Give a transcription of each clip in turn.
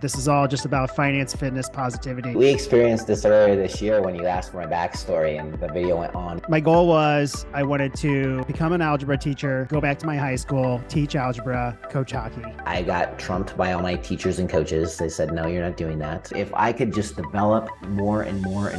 This is all just about finance, fitness, positivity. We experienced this earlier this year when you asked for my backstory and the video went on. My goal was I wanted to become an algebra teacher, go back to my high school, teach algebra, coach hockey. I got trumped by all my teachers and coaches. They said, no, you're not doing that. If I could just develop more and more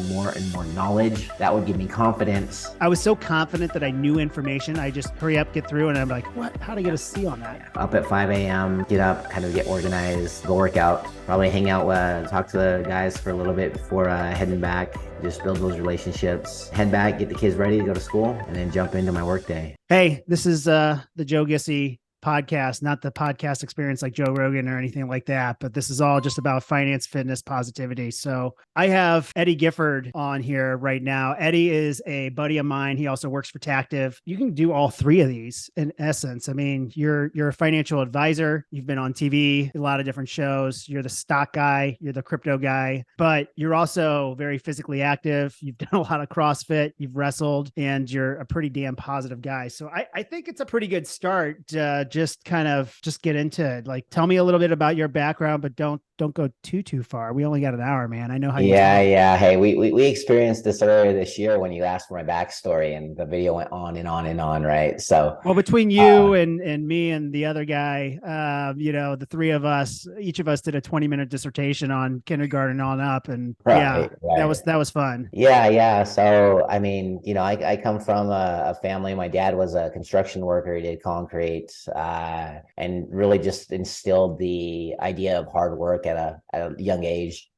knowledge, that would give me confidence. I was so confident that I knew information. I just hurry up, get through, and I'm like, what? How'd I get a C on that? Up at 5 a.m., get up, kind of get organized, go work out, probably hang out, talk to the guys for a little bit before heading back, just build those relationships, head back, get the kids ready to go to school, and then jump into my workday. Hey, this is the Joe Gissy podcast, not the podcast experience like Joe Rogan or anything like that, but this is all just about finance, fitness, positivity. So I have Eddy Gifford on here right now. Eddy is a buddy of mine. He also works for Tactive. You can do all three of these in essence. I mean, you're a financial advisor. You've been on TV, a lot of different shows. You're the stock guy, you're the crypto guy, but you're also very physically active. You've done a lot of CrossFit, you've wrestled, and you're a pretty damn positive guy. So I think it's a pretty good start. Just get into it. Like, tell me a little bit about your background, but don't go too far. We only got an hour, man. I know how you Yeah. Hey, we experienced this earlier this year when you asked for my backstory and the video went on and on, right? So well, between you and me and the other guy, the three of us, each of us did a 20-minute dissertation on kindergarten on up, and right. That was fun. Yeah. So I mean, I come from a family. My dad was a construction worker. He did concrete, and really just instilled the idea of hard work at a young age.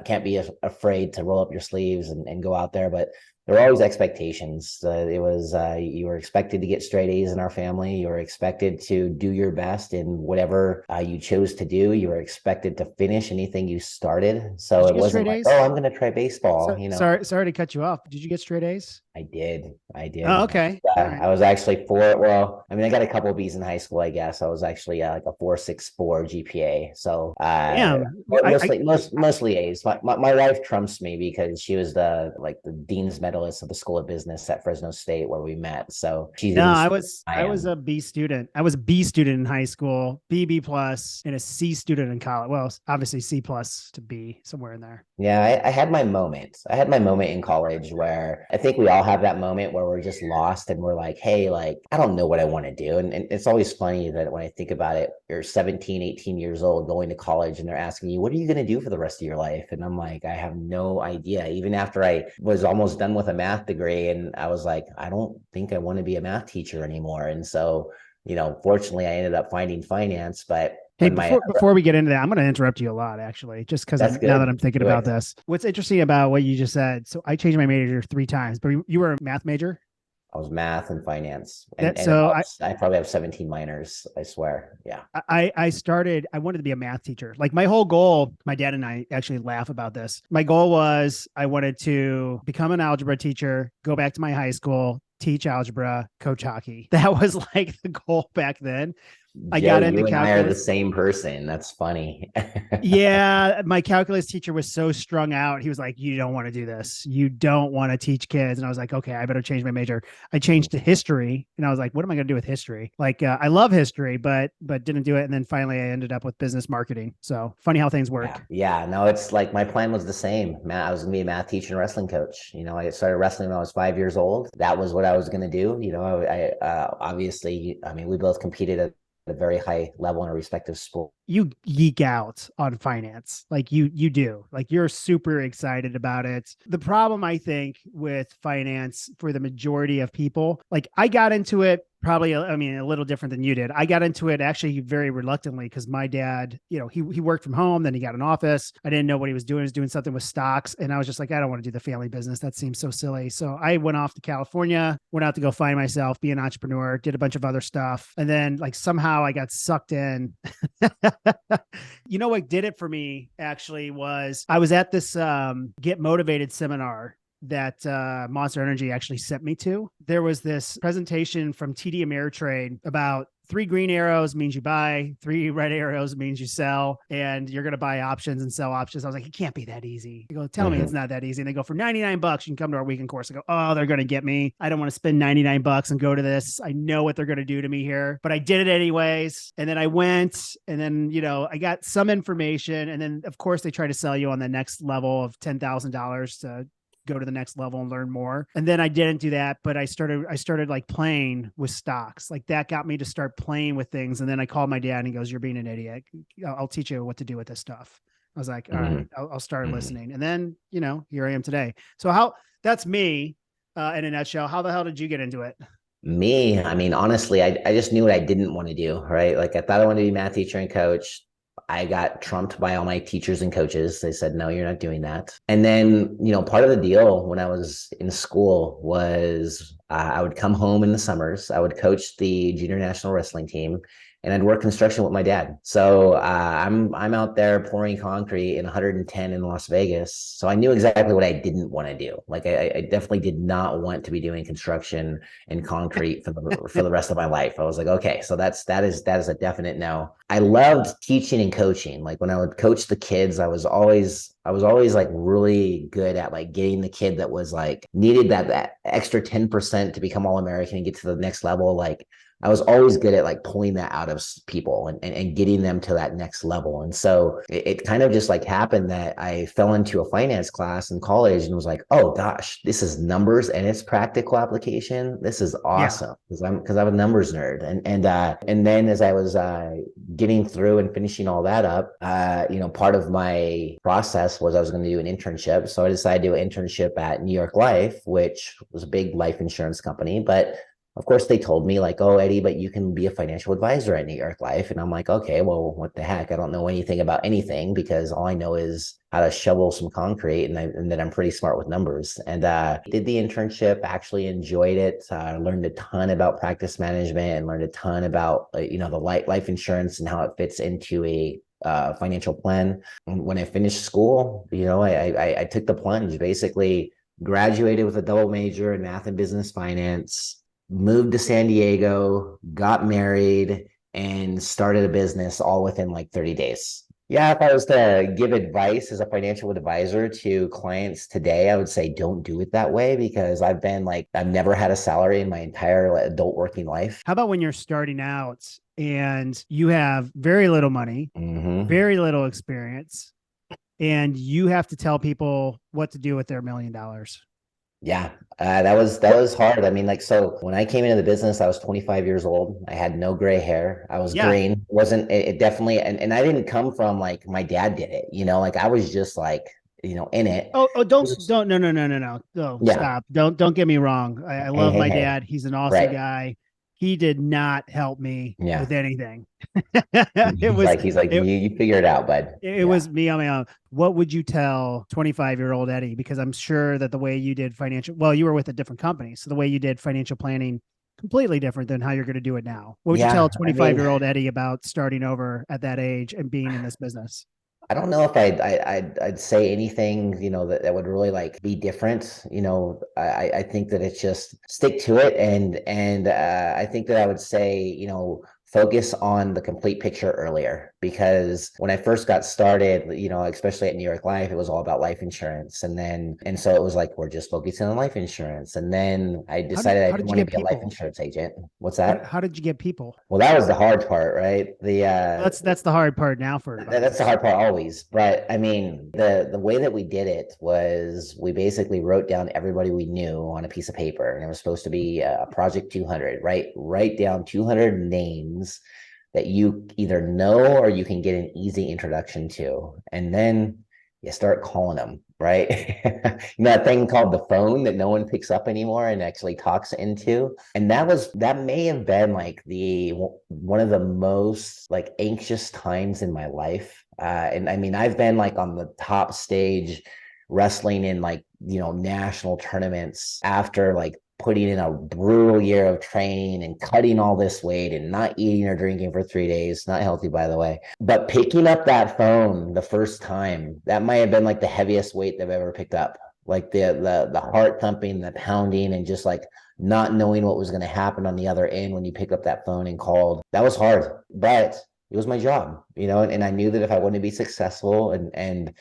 Can't be afraid to roll up your sleeves and go out there, but there were always expectations. You were expected to get straight A's in our family. You were expected to do your best in whatever you chose to do. You were expected to finish anything you started. So it wasn't like, oh, I'm going to try baseball. Sorry to cut you off. Did you get straight A's? I did. Oh, okay. Right. I was actually I got a couple of B's in high school, I guess. I was actually like a 4.64 GPA. So mostly A's. My wife trumps me because she was the dean's medalist of the School of Business at Fresno State where we met. So I was a B student. I was a B student in high school, B plus, and a C student in college. Well, obviously C plus to B, somewhere in there. Yeah, I had my moment. I had my moment in college where I think we all have that moment where we're just lost and we're like, hey, I don't know what I want to do. And it's always funny that when I think about it, you're 17, 18 years old going to college and they're asking you, what are you going to do for the rest of your life? And I'm like, I have no idea. Even after I was almost done with a math degree, and I was like, I don't think I want to be a math teacher anymore. And so, fortunately I ended up finding finance, but hey, before we get into that, I'm going to interrupt you a lot, actually, just because now that I'm thinking about this. What's interesting about what you just said, so I changed my major 3 times, but you were a math major? I was math and finance. I probably have 17 minors, I swear. Yeah. I wanted to be a math teacher. Like my whole goal, my dad and I actually laugh about this. My goal was I wanted to become an algebra teacher, go back to my high school, teach algebra, coach hockey. That was like the goal back then. I got into calculus. I are the same person. That's funny. Yeah. My calculus teacher was so strung out. He was like, you don't want to do this. You don't want to teach kids. And I was like, okay, I better change my major. I changed to history. And I was like, what am I going to do with history? I love history, but didn't do it. And then finally I ended up with business marketing. So funny how things work. Yeah. No, it's like my plan was the same. I was going to be a math teacher and wrestling coach. I started wrestling when I was 5 years old. That was what I was going to do. Obviously, we both competed at a very high level in a respective sport. You geek out on finance. Like you do. Like you're super excited about it. The problem, I think, with finance for the majority of people, like I got into it probably, a little different than you did. I got into it actually very reluctantly because my dad, he worked from home, then he got an office. I didn't know what he was doing. He was doing something with stocks. And I was just like, I don't want to do the family business. That seems so silly. So I went off to California, went out to go find myself, be an entrepreneur, did a bunch of other stuff. And then somehow I got sucked in. What did it for me actually was I was at this Get Motivated seminar that Monster Energy actually sent me to. There was this presentation from TD Ameritrade about 3 green arrows means you buy, 3 red arrows means you sell, and you're going to buy options and sell options. I was like, it can't be that easy. They go, tell me it's not that easy. And they go, for $99, you can come to our weekend course. I go, oh, they're going to get me. I don't want to spend $99 and go to this. I know what they're going to do to me here, but I did it anyways. And then I went, and then, I got some information. And then of course they try to sell you on the next level of $10,000 to go to the next level and learn more. And then I didn't do that, but I started like playing with stocks. Like that got me to start playing with things. And then I called my dad and he goes, you're being an idiot. I'll teach you what to do with this stuff. I was like, all right, I'll start listening. And then, here I am today. So that's me in a nutshell. How the hell did you get into it? Me, I mean, honestly, I just knew what I didn't want to do, right? Like I thought I wanted to be a math teacher and coach. I got trumped by all my teachers and coaches. They said, no, you're not doing that. And then, part of the deal when I was in school was I would come home in the summers. I would coach the junior national wrestling team, and I'd work construction with my dad. So I'm out there pouring concrete in 110 in Las Vegas. So I knew exactly what I didn't want to do. Like I definitely did not want to be doing construction and concrete for the rest of my life. I was like, okay, so that is a definite no. I loved teaching and coaching. Like when I would coach the kids, I was always like really good at like getting the kid that was like needed that extra 10% to become All-American and get to the next level. Like I was always good at like pulling that out of people and getting them to that next level. And so it kind of just like happened that I fell into a finance class in college and was like, oh gosh, this is numbers and it's practical application. This is awesome because I'm a numbers nerd. And then as I was getting through and finishing all that up, part of my process was I was going to do an internship. So I decided to do an internship at New York Life, which was a big life insurance company, but of course, they told me like, oh, Eddie, but you can be a financial advisor at New York Life. And I'm like, okay, well, what the heck? I don't know anything about anything because all I know is how to shovel some concrete and that I'm pretty smart with numbers. And did the internship, actually enjoyed it. Learned a ton about practice management and learned a ton about, the life insurance and how it fits into a financial plan. And when I finished school, I took the plunge, basically graduated with a double major in math and business finance, moved to San Diego, got married, and started a business all within like 30 days. Yeah, if I was to give advice as a financial advisor to clients today, I would say don't do it that way because I've never had a salary in my entire adult working life. How about when you're starting out and you have very little money, very little experience, and you have to tell people what to do with their $1 million? Yeah, that was hard. I mean, so when I came into the business, I was 25 years old. I had no gray hair. I was green. It definitely, and I didn't come from like my dad did it, like I was just like, in it. No, stop. Don't get me wrong. I love my dad. He's an awesome guy. He did not help me with anything. He's like, you figure it out, bud. It was me on my own. What would you tell 25-year-old Eddie? Because I'm sure that the way you did you were with a different company. So the way you did financial planning, completely different than how you're going to do it now. What would you tell 25-year-old Eddie about starting over at that age and being in this business? I don't know if I'd say anything, that would really like be different. I think that it's just stick to it. And I think that I would say, focus on the complete picture earlier, because when I first got started, especially at New York Life, it was all about life insurance. And so it was like, we're just focusing on life insurance. And then I decided I didn't want to be a life insurance agent. What's that? How did you get people? Well, that was the hard part, right? That's the hard part now for everybody. That's the hard part always. But I mean, the way that we did it was we basically wrote down everybody we knew on a piece of paper, and it was supposed to be a Project 200, right? Write down 200 names that you either know or you can get an easy introduction to, and then you start calling them, right? That thing called the phone that no one picks up anymore and actually talks into. And that may have been like one of the most like anxious times in my life. And I mean, I've been like on the top stage wrestling in like, national tournaments after like putting in a brutal year of training and cutting all this weight and not eating or drinking for 3 days, not healthy, by the way. But picking up that phone the first time, that might have been like the heaviest weight they've ever picked up. like the heart thumping, the pounding, and just like not knowing what was going to happen on the other end when you pick up that phone and called. That was hard, but it was my job, and I knew that if I wanted to be successful and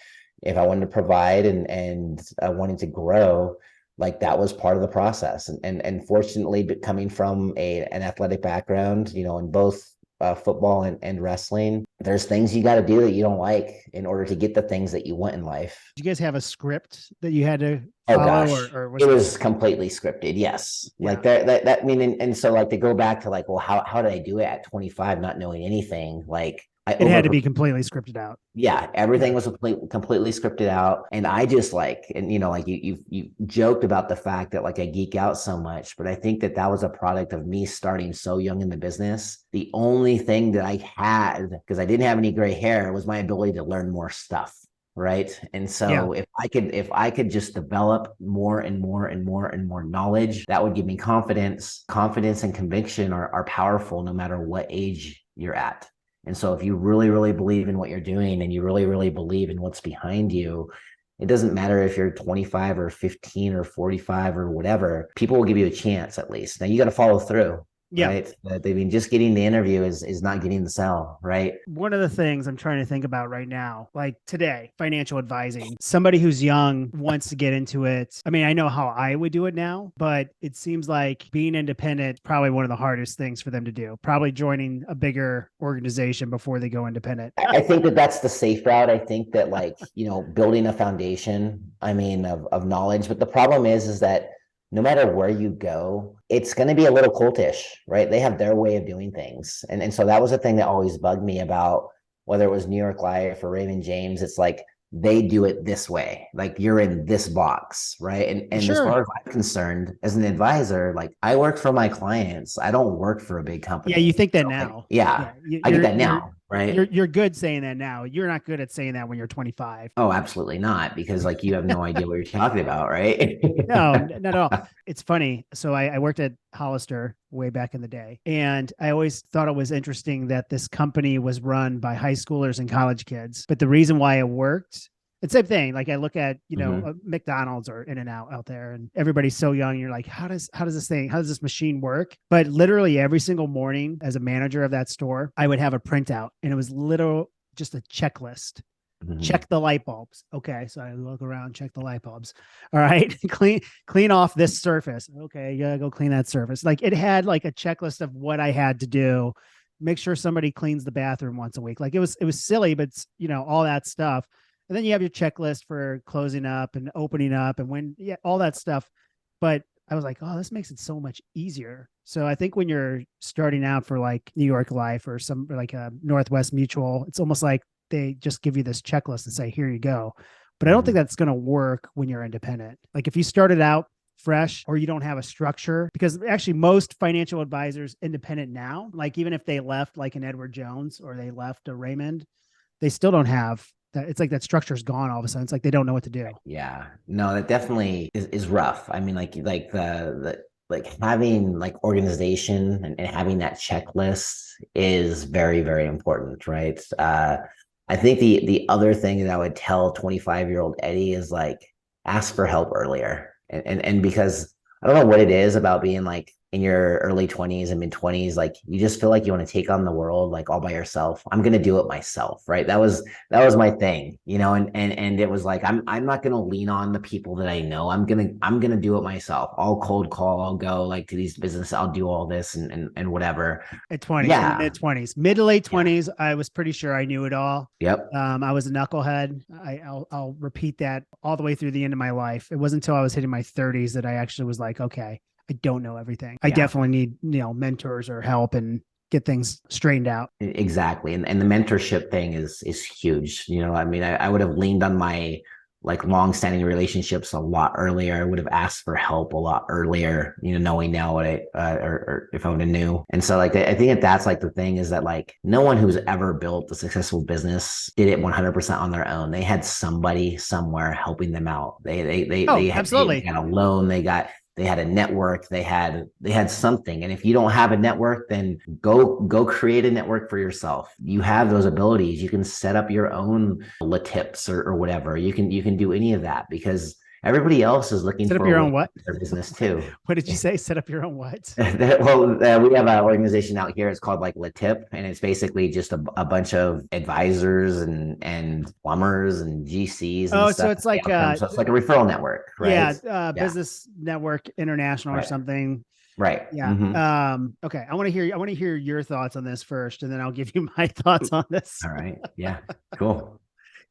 if I wanted to provide and I wanted to grow, like that was part of the process. And fortunately, but coming from an athletic background, in both football and wrestling, there's things you got to do that you don't like in order to get the things that you want in life. Did you guys have a script that you had to Oh follow, gosh, or it was completely scripted. Yes, Yeah. like that. I mean, and so like to go back to like, well, how did I do it at 25, not knowing anything? Like it had to be completely scripted out. Yeah, everything was completely scripted out, and I just like, and like you joked about the fact that like I geek out so much, but I think that was a product of me starting so young in the business. The only thing that I had, because I didn't have any gray hair, was my ability to learn more stuff. Right. And so if I could just develop more and more and more and more knowledge, that would give me confidence. Confidence and conviction are powerful no matter what age you're at. And so if you really, really believe in what you're doing and you really, really believe in what's behind you, it doesn't matter if you're 25 or 15 or 45 or whatever, people will give you a chance at least. Now you got to follow through. Yeah. Right. I mean, just getting the interview is not getting the sell. Right. One of the things I'm trying to think about right now, like today, financial advising, somebody who's young wants to get into it. I mean, I know how I would do it now, but it seems like being independent is probably one of the hardest things for them to do. Probably joining a bigger organization before they go independent. I think that that's the safe route. I think that like, building a foundation, I mean, of knowledge. But the problem is that no matter where you go, it's going to be a little cultish, right? They have their way of doing things. And so that was the thing that always bugged me about whether it was New York Life or Raymond James. It's like, they do it this way. Like you're in this box, right? And Sure. As far as I'm concerned, as an advisor, like I work for my clients. I don't work for a big company. Yeah, you think that So, now. Like, yeah, I get that now, right? You're good saying that now. You're not good at saying that when you're 25. Oh, absolutely not, because like you have no idea what you're talking about, right? No, not at all. It's funny. So I worked at Hollister way back in the day, and I always thought it was interesting that this company was run by high schoolers and college kids. But the reason why it worked, it's the same thing. Like I look at, McDonald's or In-N-Out out there, and everybody's so young. You're like, how does this machine work? But literally every single morning as a manager of that store, I would have a printout, and it was literal just a checklist. Check the light bulbs. Okay. So I look around, check the light bulbs. All right. clean off this surface. Okay. You gotta go clean that surface. Like it had like a checklist of what I had to do. Make sure somebody cleans the bathroom once a week. Like it was silly, but all that stuff. And then you have your checklist for closing up and opening up and all that stuff. But I was like, oh, this makes it so much easier. So I think when you're starting out for like New York Life or some like a Northwest Mutual, it's almost like they just give you this checklist and say, here you go. But I don't think that's going to work when you're independent. Like if you started out fresh or you don't have a structure, because actually most financial advisors independent now, like even if they left like an Edward Jones or they left a Raymond, they still don't have that. It's like that structure is gone all of a sudden. It's like they don't know what to do. Yeah, no, that definitely is rough. I mean, like the like having like organization and having that checklist is very, very important, right? I think the other thing that I would tell 25-year-old Eddy is like ask for help earlier. And because I don't know what it is about being like in your early 20s and mid 20s, like you just feel like you want to take on the world like all by yourself. I'm going to do it myself, right? That was my thing, and it was like I'm not going to lean on the people that I know. I'm going to do it myself. I'll cold call, I'll go like to these businesses, I'll do all this and whatever. At 20, yeah. Mid 20s, mid to late 20s, yeah. I was pretty sure I knew it all. Yep. I was a knucklehead. I'll repeat that all the way through the end of my life. It wasn't until I was hitting my 30s that I actually was like, okay, I don't know everything. I definitely need, mentors or help and get things straightened out. Exactly. And the mentorship thing is huge. I mean, I would have leaned on my like long-standing relationships a lot earlier. I would have asked for help a lot earlier, knowing now what or if I would have knew. And so like, I think that's like the thing is that like no one who's ever built a successful business did it 100% on their own. They had somebody somewhere helping them out. They absolutely had a loan. They had a network, they had something. And if you don't have a network, then go create a network for yourself. You have those abilities. You can set up your own LaTips or whatever. You can do any of that because everybody else is looking Set up for a your way own what? to their business too. What did you say? Set up your own what? Well, we have an organization out here. It's called like LaTip, and it's basically just a bunch of advisors and plumbers and GCs and Oh, so stuff. it's like So it's like a referral network, right? yeah, Yeah, Business Network International or right, something. right. Yeah. Hmm. Okay. I want to hear your thoughts on this first, and then I'll give you my thoughts on this. All right. Yeah. Cool.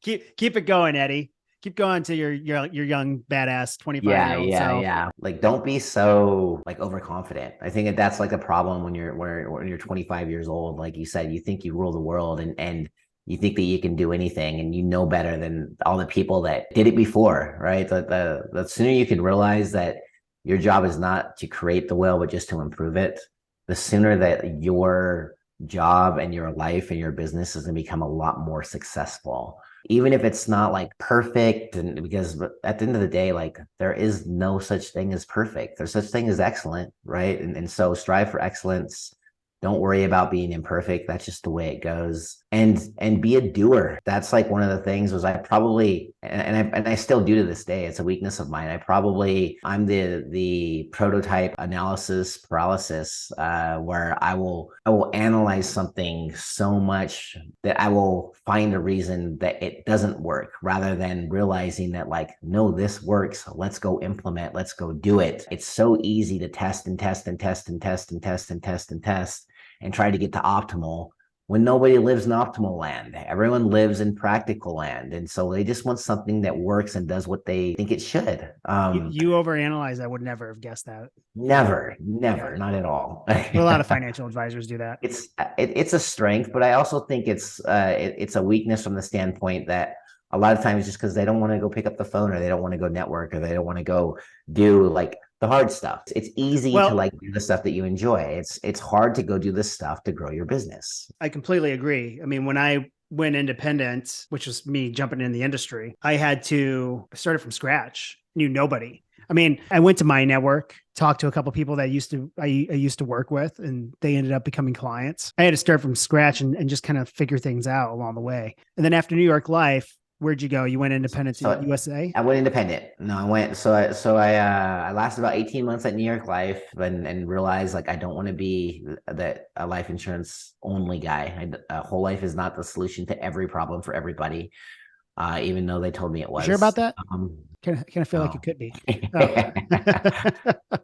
Keep it going, Eddie. Keep going to your young badass 25-year-old self. Yeah. Like, don't be so like overconfident. I think that's like a problem when you're 25 years old. Like you said, you think you rule the world, and you think that you can do anything, and you know better than all the people that did it before, right? The sooner you can realize that your job is not to create the will, but just to improve it, the sooner that your job and your life and your business is going to become a lot more successful, even if it's not like perfect. And because at the end of the day, like, there is no such thing as perfect. There's such thing as excellent, right? And so strive for excellence. Don't worry about being imperfect. That's just the way it goes. And be a doer. That's like one of the things was I probably, and I still do to this day. It's a weakness of mine. I'm the prototype analysis paralysis, where I will analyze something so much that I will find a reason that it doesn't work, rather than realizing that, like, no, this works. Let's go implement. Let's go do it. It's so easy to test and test and test and test and test and test and test and try to get to optimal, when nobody lives in optimal land. Everyone lives in practical land. And so they just want something that works and does what they think it should. You overanalyze. I would never have guessed that. Never, Yeah. not at all. But a lot of financial advisors do that. It's a strength, but I also think it's a weakness from the standpoint that a lot of times, just because they don't want to go pick up the phone, or they don't want to go network, or they don't want to go do like the hard stuff. It's easy to like do the stuff that you enjoy. It's hard to go do this stuff to grow your business. I completely agree. I mean, when I went independent, which was me jumping in the industry, I started from scratch, knew nobody. I mean, I went to my network, talked to a couple of people that I used to work with, and they ended up becoming clients. I had to start from scratch and just kind of figure things out along the way. And then after New York Life, where'd you go? You went independent to USA? I went independent. No, I lasted about 18 months at New York Life, and realized, like, I don't want to be a life insurance only guy. A whole life is not the solution to every problem for everybody. Even though they told me it was. Sure about that? Kind of feel like it could be. Oh.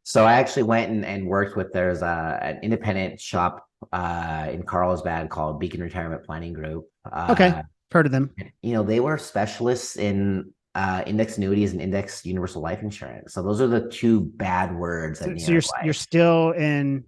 So I actually went and worked with, there's an independent shop in Carlsbad called Beacon Retirement Planning Group. Okay. Heard of them. They were specialists in index annuities and index universal life insurance. So those are the two bad words. So you're still in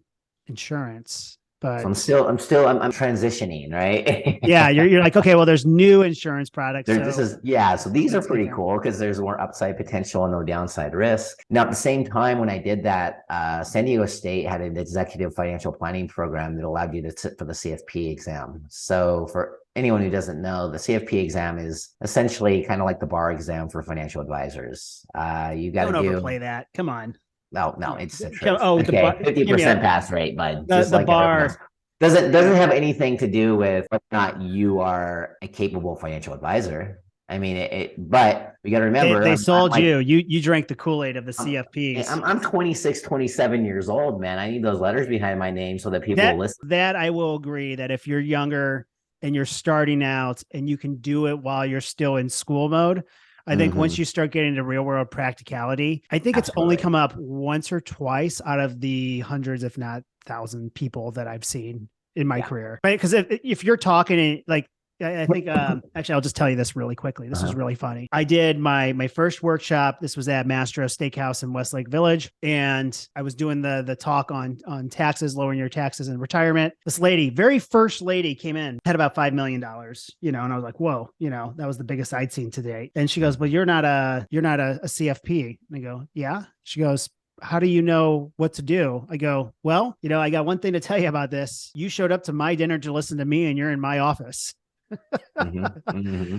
insurance, but so I'm transitioning, right? Yeah, you're like, okay, well, there's new insurance products. So these are pretty cool because there's more upside potential and no downside risk. Now, at the same time, when I did that, San Diego State had an executive financial planning program that allowed you to sit for the CFP exam. So for anyone who doesn't know, the CFP exam is essentially kind of like the bar exam for financial advisors. You got to don't overplay that. Come on. No, it's the truth. Oh, okay, 50% pass rate, bud. Just the bar doesn't have anything to do with whether or not you are a capable financial advisor. I mean, but we got to remember, they sold you. You drank the Kool-Aid of the CFPs. I'm 26, 27 years old, man. I need those letters behind my name so that people will listen. That I will agree that if you're younger and you're starting out and you can do it while you're still in school mode, I think once you start getting into real world practicality, I think it's only come up once or twice out of the hundreds, if not 1,000 people that I've seen in my career. Right. Because if you're talking like, I think, actually, I'll just tell you this really quickly. This is really funny. I did my first workshop. This was at Mastro Steakhouse in Westlake Village. And I was doing the talk on taxes, lowering your taxes in retirement. This lady, very first lady, came in, had about $5 million, and I was like, whoa, that was the biggest I'd seen to date. And she goes, well, you're not a CFP. And I go, yeah. She goes, how do you know what to do? I go, well, I got one thing to tell you about this. You showed up to my dinner to listen to me, and you're in my office.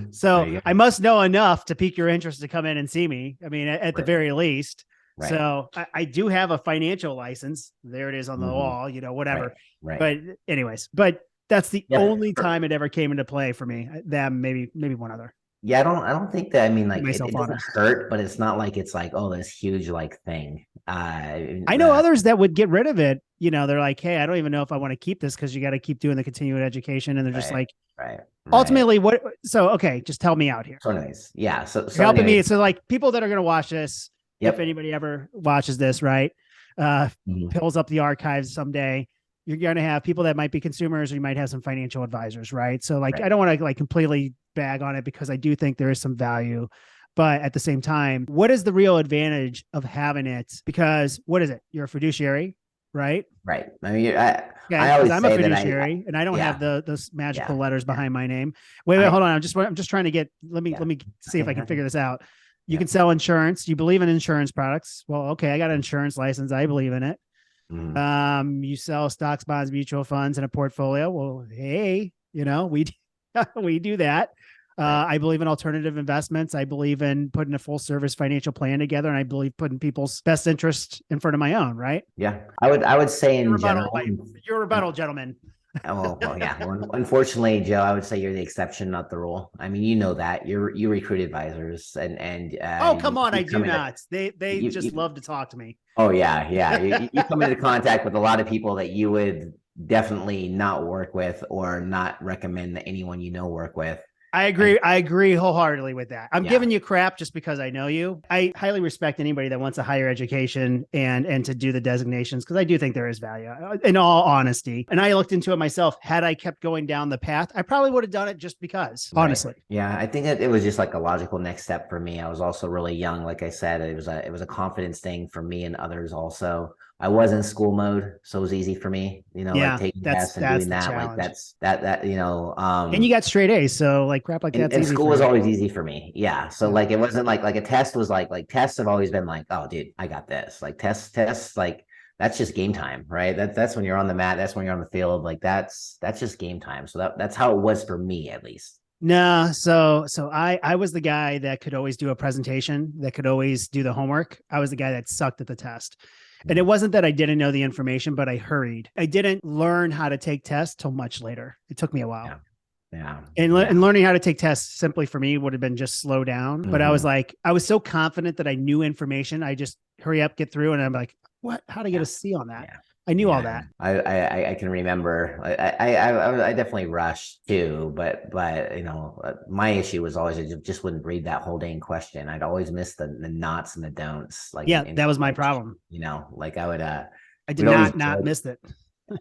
So I must know enough to pique your interest to come in and see me. I mean, at the very least. Right. So I do have a financial license. There it is on the wall, whatever. Right. But anyways, that's the only time it ever came into play for me. That maybe one other. Yeah, I don't think that, I mean, Get like myself it on doesn't it. hurt, but it's not like it's like, oh, this huge like thing. I know others that would get rid of it. They're like, hey, I don't even know if I want to keep this because you got to keep doing the continuing education. And they're just Right, like, right, right. ultimately, what? So, okay, just tell me out here. So anyways, yeah. So You're so helping anyways, me. So, like, people that are going to watch this, if yep. anybody ever watches this, right? Uh, Mhm. Pulls up the archives someday. You're going to have people that might be consumers, or you might have some financial advisors, right? So, like, Right. I don't want to like completely bag on it because I do think there is some value. But at the same time, what is the real advantage of having it? Because what is it? You're a fiduciary, right? Right. I mean, I Okay, because always I'm a say that fiduciary and I don't have yeah, the magical yeah, letters yeah. behind my name. Wait, I hold on. I'm just trying to get. yeah. Let me see if I can Okay. figure this out. You Yeah. can sell insurance. You believe in insurance products. Well, okay, I got an insurance license. I believe in it. Mhm. You sell stocks, bonds, mutual funds, and a portfolio. Well, hey, we we do that. Right. I believe in alternative investments. I believe in putting a full service financial plan together, and I believe putting people's best interest in front of my own. Right? Yeah. I would say Your in rebuttal, general, your rebuttal, gentlemen. well, yeah. Well, unfortunately, Joe, I would say you're the exception, not the rule. I mean, you know that you recruit advisors, and Oh, you, come on, I you do come into not. They just you love to talk to me. oh yeah, yeah. You come into contact with a lot of people that you would definitely not work with or not recommend that anyone you know work with. I And agree. I agree wholeheartely with that. I'm yeah, giving you crap just because I know you. I highly respect anybody that wants a higher education and to do the designations because I do think there is value in all honesty. And I looked into it myself. Had I kept going down the path, I probably would have done it just because, right. honestly. Yeah, I think that it was just like a logical next step for me. I was also really young. Like I said, it was a confidence thing for me and others also. I was in school mode, so it was easy for me, like Yeah, taking that's tests and that's doing the that. Like challenge. that. And you got straight A's, so like crap like And, that's and easy school for was you. always easy for me. Yeah. So Yeah. like it wasn't like a test was like tests have always been like, oh dude, I got this. Like tests like that's just game time, right? That's when you're on the mat, that's when you're on the field. Like that's just game time. So that's how it was for me at least. No, so I was the guy that could always do a presentation, that could always do the homework. I was the guy that sucked at the test. And it Mhm. wasn't that I didn't know the information, but I hurried. I didn't learn how to take tests till much later. It took me a while. Yeah. Yeah. And Yeah. learning how to take tests simply for me would have been just slow down. But I was Hmm. like, I was so confident that I knew information. I just hurry up, get through. And I'm like, what? How to get Yeah. a C on that? Yeah. I knew all Yeah, that. I can remember. I definitely rushed too, but my issue was always I just wouldn't read that whole dang question. I'd always miss the knots and the don'ts, like Yeah, in that was my college. problem. Like I would I did we'd always not joke. miss it.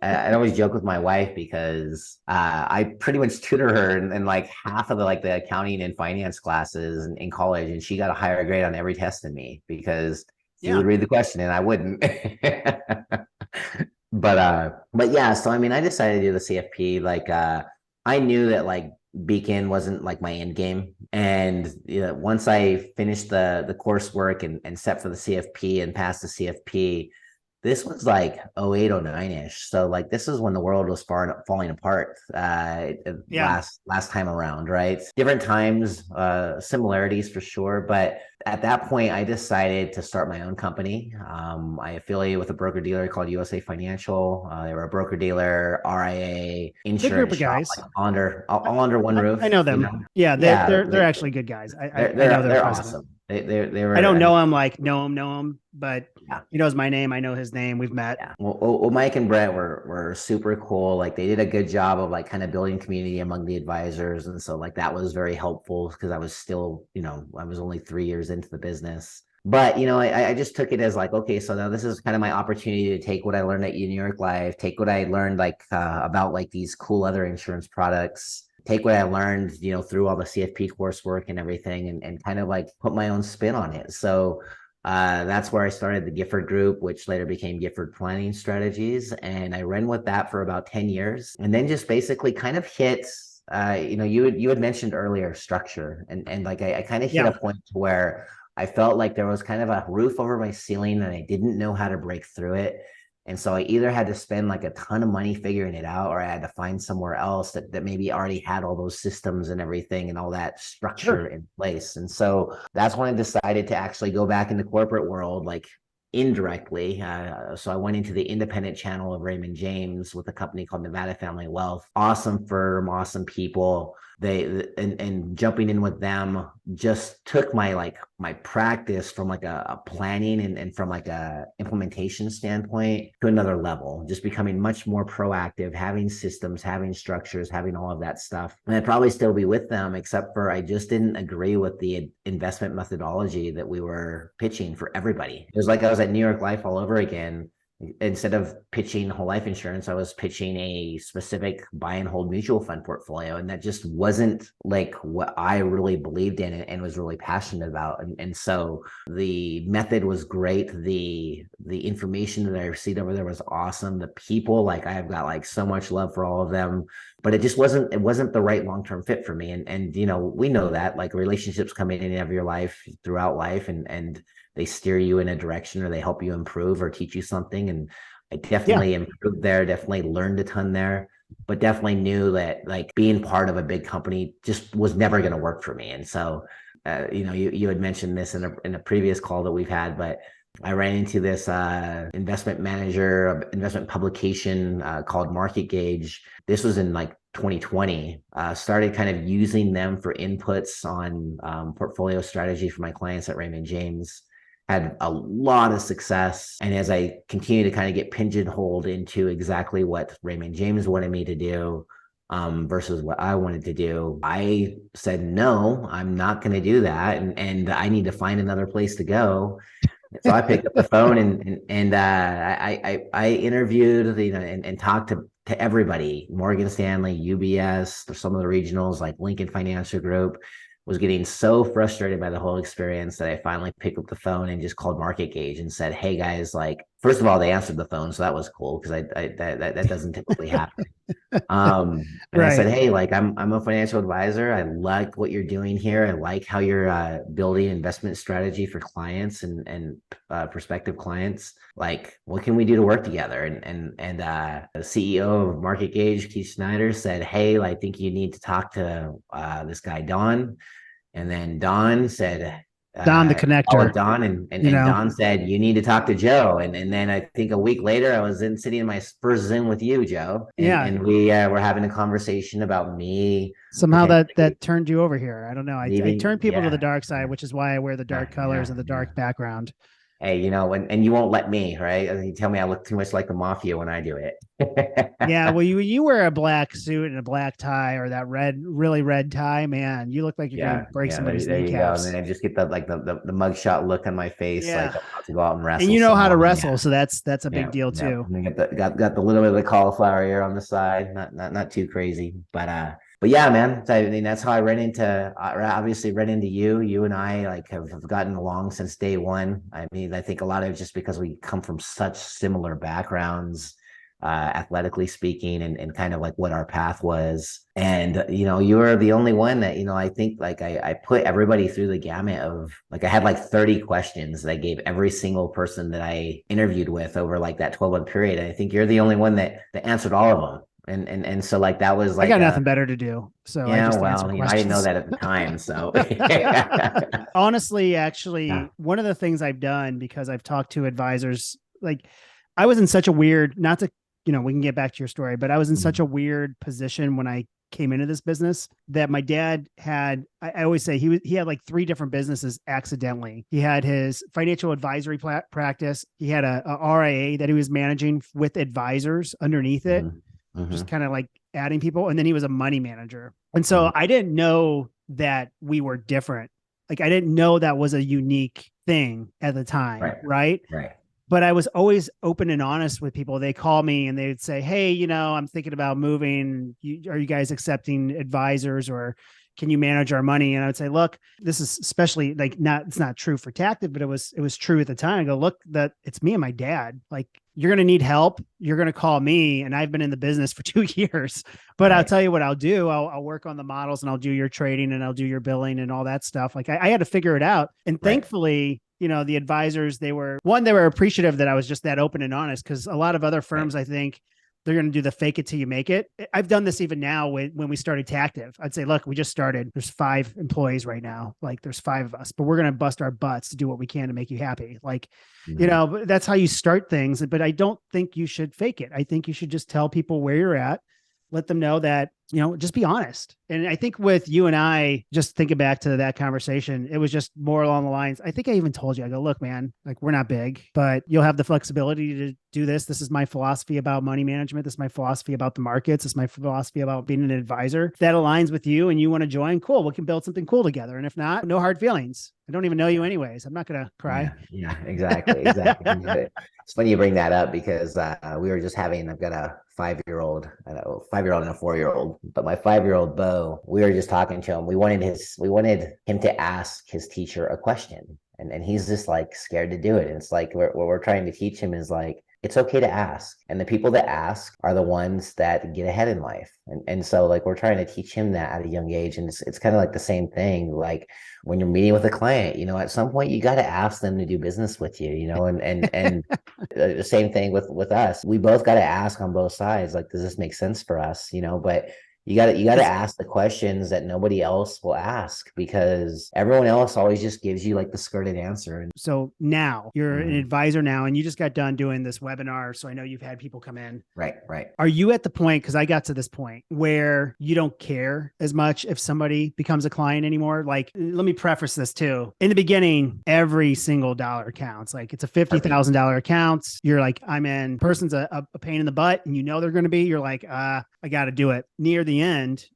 I'd always joke with my wife because I pretty much tutor her in like half of the accounting and finance classes in college, and she got a higher grade on every test than me because she Yeah. would read the question and I wouldn't. But yeah, so I mean, I decided to do the CFP. Like, I knew that like Beacon wasn't like my end game, and once I finished the coursework and set for the CFP and passed the CFP, this was like 08, 09 ish. So like this is when the world was falling apart Yeah. last time around, right? Different times, similarities for sure, but at that point, I decided to start my own company. I affiliated with a broker dealer called USA Financial. They were a broker dealer, RIA, Good group insurance of shop, guys. like all under one I roof. know them. Yeah, Yeah, they're actually good guys. they're I know they're their they're president. awesome. They I were. don't I mean, know him like know him, but yeah. he knows my name. I know his name. We've met. Yeah. Well, Mike and Brett were super cool. Like they did a good job of like kind of building community among the advisors. And so like that was very helpful because I was still, I was only 3 years into the business. But I just took it as like, okay, so now this is kind of my opportunity to take what I learned at New York Life, take what I learned like about like these cool other insurance products, take what I learned, through all the CFP coursework and everything and kind of like put my own spin on it. So that's where I started the Gifford Group, which later became Gifford Planning Strategies. And I ran with that for about 10 years and then just basically kind of hit, you had mentioned earlier structure and like I kind of hit Yeah, a point where I felt like there was kind of a roof over my ceiling and I didn't know how to break through it. And so I either had to spend like a ton of money figuring it out, or I had to find somewhere else that maybe already had all those systems and everything and all that structure sure. in place. And so that's when I decided to actually go back in the corporate world, like indirectly. So I went into the independent channel of Raymond James with a company called Nevada Family Wealth. Awesome firm, awesome people. and jumping in with them just took my practice from like a planning and from like a implementation standpoint to another level, just becoming much more proactive, having systems, having structures, having all of that stuff. And I'd probably still be with them, except for I just didn't agree with the investment methodology that we were pitching for everybody. It was like I was at New York Life all over again. Instead of pitching whole life insurance, I was pitching a specific buy and hold mutual fund portfolio. And that just wasn't like what I really believed in and was really passionate about. And so the method was great. The information that I received over there was awesome. The people, like I've got like so much love for all of them, but it wasn't the right long-term fit for me. And you know, we know that like relationships come in and out of your life throughout life, and they steer you in a direction, or they help you improve or teach you something. And I definitely improved there, definitely learned a ton there, but definitely knew that like being part of a big company just was never going to work for me. And so, you know, you had mentioned this in a previous call that we've had, but I ran into this investment manager, investment publication called Market Gauge. This was in like 2020. Started kind of using them for inputs on portfolio strategy for my clients at Raymond James. Had a lot of success. And as I continue to kind of get pigeonholed into exactly what Raymond James wanted me to do versus what I wanted to do, I said, no, I'm not going to do that. And I need to find another place to go. So I picked up the phone and I interviewed, you know, and talked to everybody, Morgan Stanley, UBS, some of the regionals like Lincoln Financial Group. Was getting so frustrated by the whole experience that I finally picked up the phone and just called Market Gauge and said, hey guys, like, first of all, they answered the phone. So that was cool because that doesn't typically happen. And I said, hey, like I'm a financial advisor. I like what you're doing here. I like how you're building investment strategy for clients and prospective clients. Like, what can we do to work together? And the CEO of Market Gauge, Keith Schneider, said, hey, I think you need to talk to this guy, Don. And then Don said, Don the connector. Don and Don said, you need to talk to Joe. And then I think a week later, I was sitting in my first Zoom with you, Joe. And we were having a conversation about me. Somehow that turned you over here. I don't know. I turn people to the dark side, which is why I wear the dark colors and the dark background. Hey, you know, and you won't let me, right? You tell me I look too much like the mafia when I do it. Yeah, well, you wear a black suit and a black tie, or that really red tie, man. You look like you're gonna break somebody's kneecaps. And then I just get the mugshot look on my face, like I'm about to go out and wrestle. And you know how to wrestle, so that's a big deal too. And got the little bit of the cauliflower ear on the side, not too crazy, but yeah, man. I mean, that's how I obviously ran into you. You and I like have gotten along since day one. I mean, I think a lot of it just because we come from such similar backgrounds, athletically speaking, and kind of like what our path was. And, you know, you were the only one that, you know, I think like I put everybody through the gamut of like, I had like 30 questions that I gave every single person that I interviewed with over like that 12-month period. And I think you're the only one that answered all of them. And so like that was like I got nothing better to do. So yeah, I didn't know that at the time. So honestly, actually, one of the things I've done, because I've talked to advisors, like I was in such a weird, not to, you know, we can get back to your story, but I was in such a weird position when I came into this business that my dad had, I always say he had like 3 different businesses accidentally. He had his financial advisory practice. He had a RIA that he was managing with advisors underneath it. Just kind of like adding people. And then he was a money manager. And so I didn't know that we were different. Like I didn't know that was a unique thing at the time. Right. But I was always open and honest with people. They call me and they'd say, hey, you know, I'm thinking about moving. Are you guys accepting advisors, or can you manage our money? And I would say, look, this is especially like it's not true for Tactive, but it was true at the time. I go, look, that it's me and my dad. Like, you're going to need help. You're going to call me. And I've been in the business for 2 years, but I'll tell you what I'll do. I'll work on the models and I'll do your trading and I'll do your billing and all that stuff. Like I had to figure it out. And thankfully, you know, the advisors, they were appreciative that I was just that open and honest. Cause a lot of other firms, I think, they're going to do the fake it till you make it. I've done this even now when we started Tactive. I'd say, look, we just started. There's 5 employees right now. Like there's 5 of us, but we're going to bust our butts to do what we can to make you happy. Like, you know, that's how you start things. But I don't think you should fake it. I think you should just tell people where you're at, let them know that just be honest. And I think with you and I, just thinking back to that conversation, it was just more along the lines. I think I even told you, I go, look, man, like we're not big, but you'll have the flexibility to do this. This is my philosophy about money management. This is my philosophy about the markets. This is my philosophy about being an advisor. If that aligns with you and you want to join, cool. We can build something cool together. And if not, no hard feelings. I don't even know you anyways. I'm not going to cry. Yeah, exactly. It's funny you bring that up because we were just I've got a 5-year-old, and a 5-year-old and a 4-year-old, but my 5-year-old Bo, we were just talking to him. We wanted him to ask his teacher a question, and he's just like scared to do it. And it's like, what we're trying to teach him is like, it's okay to ask. And the people that ask are the ones that get ahead in life. And so like, we're trying to teach him that at a young age. And it's kind of like the same thing. Like when you're meeting with a client, at some point you got to ask them to do business with you, and the same thing with us. We both got to ask on both sides. Like, does this make sense for us? But you got to ask the questions that nobody else will ask, because everyone else always just gives you like the skirted answer. So now you're an advisor now, and you just got done doing this webinar. So I know you've had people come in. Right. Are you at the point, because I got to this point where you don't care as much if somebody becomes a client anymore? Like, let me preface this too. In the beginning, every single dollar counts. Like it's a $50,000 account. You're like, I'm in. Person's a pain in the butt, and they're going to be. You're like, I got to do it. Near the end,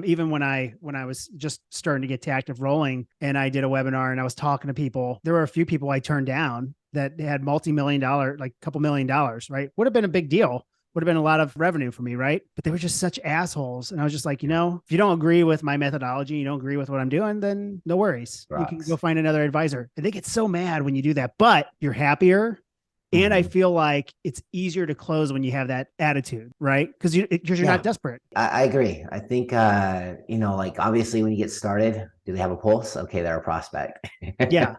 even when I was just starting to get Tactive rolling, and I did a webinar and I was talking to people, there were a few people I turned down that had multi-million-dollar, like a couple $1,000,000, right? Would have been a big deal. Would have been a lot of revenue for me, right? But they were just such assholes. And I was just like, if you don't agree with my methodology, you don't agree with what I'm doing, then no worries. Rocks. You can go find another advisor. And they get so mad when you do that, but you're happier. And I feel like it's easier to close when you have that attitude, right? Because you're not desperate. I agree. I think, like obviously when you get started, do they have a pulse? Okay, they're a prospect. Yeah.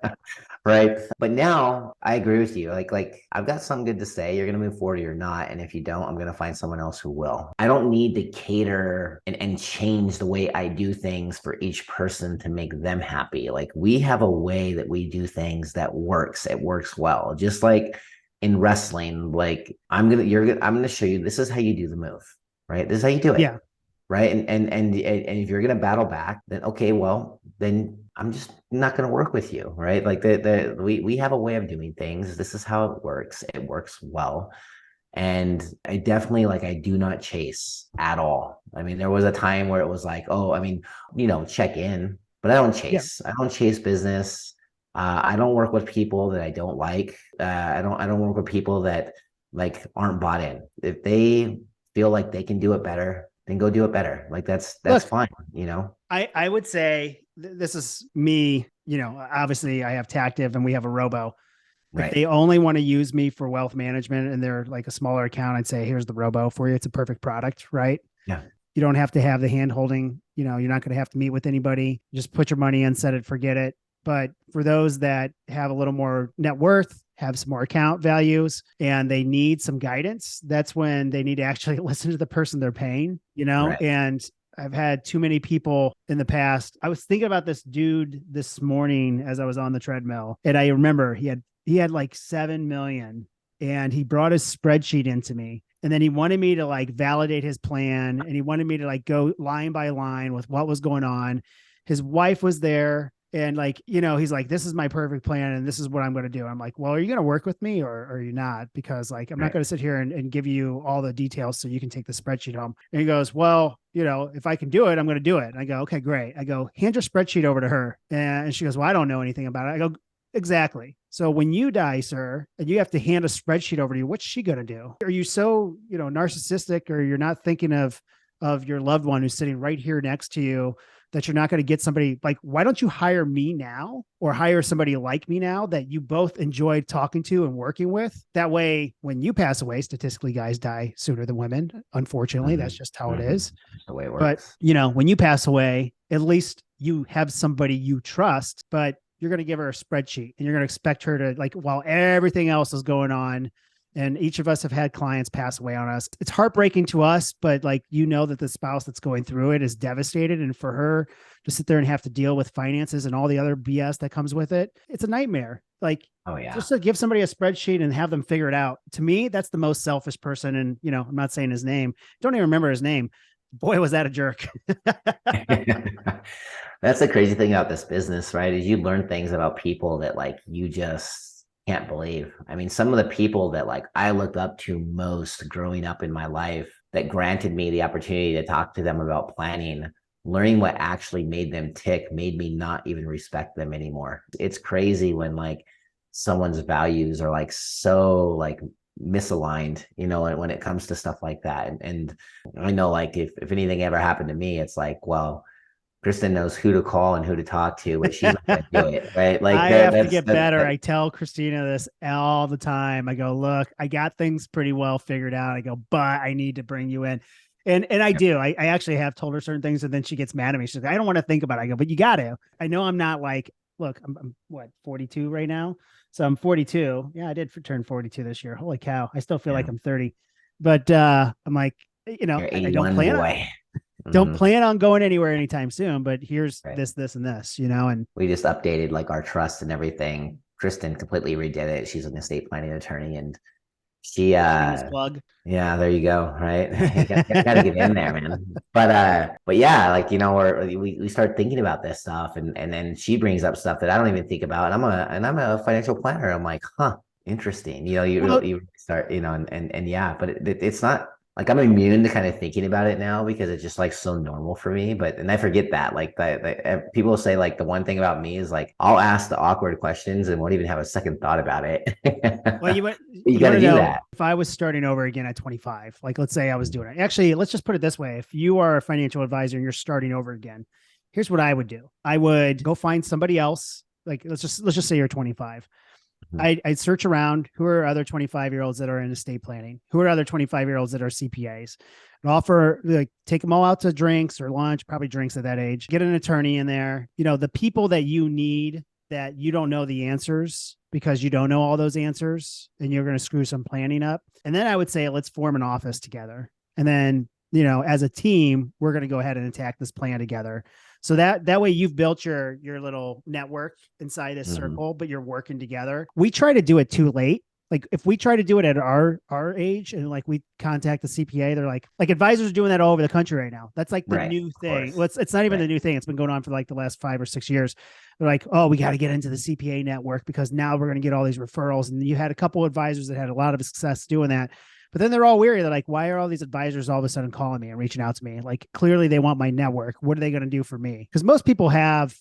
Right. But now I agree with you. Like I've got something good to say. You're going to move forward or you're not. And if you don't, I'm going to find someone else who will. I don't need to cater and change the way I do things for each person to make them happy. Like we have a way that we do things that works. It works well. Just like in wrestling, like I'm going to show you, this is how you do the move, right? This is how you do it. Yeah. Right. And if you're going to battle back, then, okay, well, then I'm just not going to work with you. Right. Like we have a way of doing things. This is how it works. It works well. And I definitely I do not chase at all. I mean, there was a time where it was like, check in, but I don't chase. Yeah. I don't chase business. I don't work with people that I don't like. I don't work with people that aren't bought in. If they feel like they can do it better, then go do it better. Like that's fine. I would say this is me, obviously I have Tactive and we have a robo. Right. If they only want to use me for wealth management and they're like a smaller account, I'd say, here's the robo for you. It's a perfect product, right? Yeah. You don't have to have the hand holding, you're not going to have to meet with anybody. Just put your money in, set it, forget it. But for those that have a little more net worth, have some more account values, and they need some guidance, that's when they need to actually listen to the person they're paying, Right. And I've had too many people in the past. I was thinking about this dude this morning as I was on the treadmill, and I remember he had like 7 million, and he brought his spreadsheet into me. And then he wanted me to validate his plan, and he wanted me to go line by line with what was going on. His wife was there. And he's like, this is my perfect plan and this is what I'm going to do. I'm like, well, are you going to work with me or are you not? Because I'm not going to sit here and give you all the details so you can take the spreadsheet home. And he goes, well, if I can do it, I'm going to do it. And I go, okay, great. I go, hand your spreadsheet over to her. And she goes, well, I don't know anything about it. I go, exactly. So when you die, sir, and you have to hand a spreadsheet over to you, what's she going to do? Are you so, narcissistic, or you're not thinking of your loved one who's sitting right here next to you, that you're not going to get somebody why don't you hire me now or hire somebody like me now that you both enjoyed talking to and working with? That way, when you pass away, statistically guys die sooner than women. Unfortunately, that's just how it is. That's the way it works. But when you pass away, at least you have somebody you trust, but you're going to give her a spreadsheet and you're going to expect her to while everything else is going on. And each of us have had clients pass away on us. It's heartbreaking to us, but that the spouse that's going through it is devastated. And for her to sit there and have to deal with finances and all the other BS that comes with it, it's a nightmare. Just to give somebody a spreadsheet and have them figure it out. To me, that's the most selfish person. And, I'm not saying his name. Don't even remember his name. Boy, was that a jerk. That's the crazy thing about this business, right? Is you learn things about people that like you just can't believe. I mean, some of the people that like I looked up to most growing up in my life that granted me the opportunity to talk to them about planning, learning what actually made them tick made me not even respect them anymore. It's crazy when like someone's values are like so like misaligned, you know, when it comes to stuff like that. And I know like if anything ever happened to me, it's like, well, Kristen knows who to call and who to talk to, but she's not going to do it, right? Like I that. have to get better. I tell Christina this all the time. I go, look, I got things pretty well figured out. I go, but I need to bring you in. And I do. I actually have told her certain things, and then she gets mad at me. She's like, I don't want to think about it. I go, but you got to. I know I'm not like, look, I'm what, 42 right now. So I'm 42. Yeah, I did turn 42 this year. Holy cow. I still feel like I'm 30. But I'm like, You're I don't 81 plan on boy. don't plan on going anywhere anytime soon, but here's Right. this and this, and We just updated like our trust and everything. Kristen completely redid it. She's an estate planning attorney, and she shameless plug. yeah, there you go, right? You gotta get in there, man. But yeah, like we start thinking about this stuff, and then she brings up stuff that I don't even think about, and I'm a financial planner. I'm like, huh, interesting. Well, You start, and yeah, but it's not like I'm immune to kind of thinking about it now because it's just like so normal for me. And I forget that like people say like the one thing about me is like I'll ask the awkward questions and won't even have a second thought about it. well, you You got want to to do know that. if I was starting over again at 25, like let's say I was doing it. Actually, let's just put it this way. If you are a financial advisor and you're starting over again, here's what I would do. I would go find somebody else. Like let's just say you're 25. Mhm. I'd search around who are other 25-year-olds that are in estate planning, who are other 25-year-olds that are CPAs, and offer like take them all out to drinks or lunch, probably drinks at that age. Get an attorney in there. The people that you need that you don't know the answers because you don't know all those answers and you're going to screw some planning up. And then I would say, let's form an office together. And then, as a team, we're going to go ahead and attack this plan together. So that way you've built your little network inside this circle, but you're working together. We try to do it too late. Like if we try to do it at our age and like we contact the CPA, they're like advisors are doing that all over the country right now. That's like the Right, new of thing. course. Well, it's not even Right. the new thing. It's been going on for like the last 5 or 6 years. They're like, oh, we got to get into the CPA network because now we're going to get all these referrals. And you had a couple of advisors that had a lot of success doing that. But then they're all weary. They're like, why are all these advisors all of a sudden calling me and reaching out to me? Like clearly they want my network. What are they going to do for me? Because most people have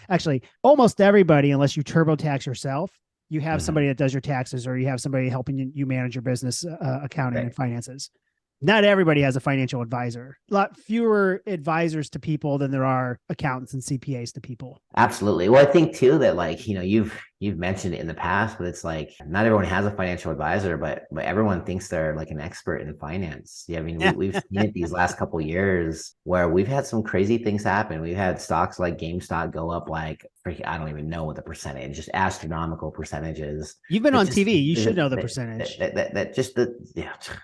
actually almost everybody, unless you TurboTax yourself, you have somebody that does your taxes or you have somebody helping you manage your business accounting Right. and finances. Not everybody has a financial advisor. A lot fewer advisors to people than there are accountants and CPAs to people. Absolutely. Well, I think too that like, you've mentioned it in the past, but it's like not everyone has a financial advisor, but everyone thinks they're like an expert in finance. Yeah, I mean, we've seen it these last couple of years where we've had some crazy things happen. We've had stocks like GameStop go up like I don't even know what the percentage, just astronomical percentages. You've been That on just TV. You should know the that percentage. that just the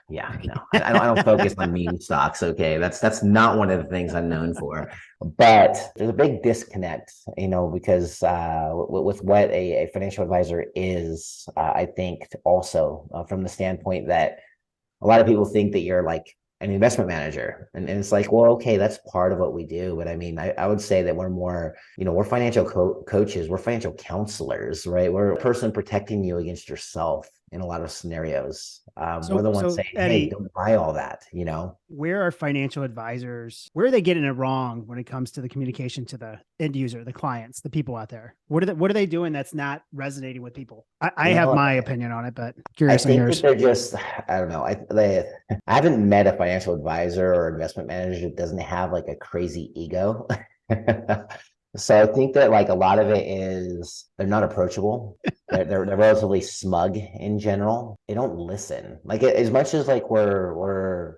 yeah no I don't focus on meme stocks. Okay, that's not one of the things I'm known for. But there's a big disconnect, because with what a financial advisor is, I think also from the standpoint that a lot of people think that you're like an investment manager. And it's like, well, okay, that's part of what we do. But I mean, I would say that we're more, we're financial coaches, we're financial counselors, right? We're a person protecting you against yourself in a lot of scenarios. We're the ones So saying, hey, Eddie, don't buy all that, where are financial advisors? Where are they getting it wrong when it comes to the communication to the end user, the clients, the people out there? What are they doing that's not resonating with people? I have my opinion on it, but I curious on think that yours. they're just, I don't know. I haven't met a financial advisor or investment manager that doesn't have like a crazy ego. So I think that like a lot of it is they're not approachable. They're relatively smug in general. They don't listen. Like as much as like we're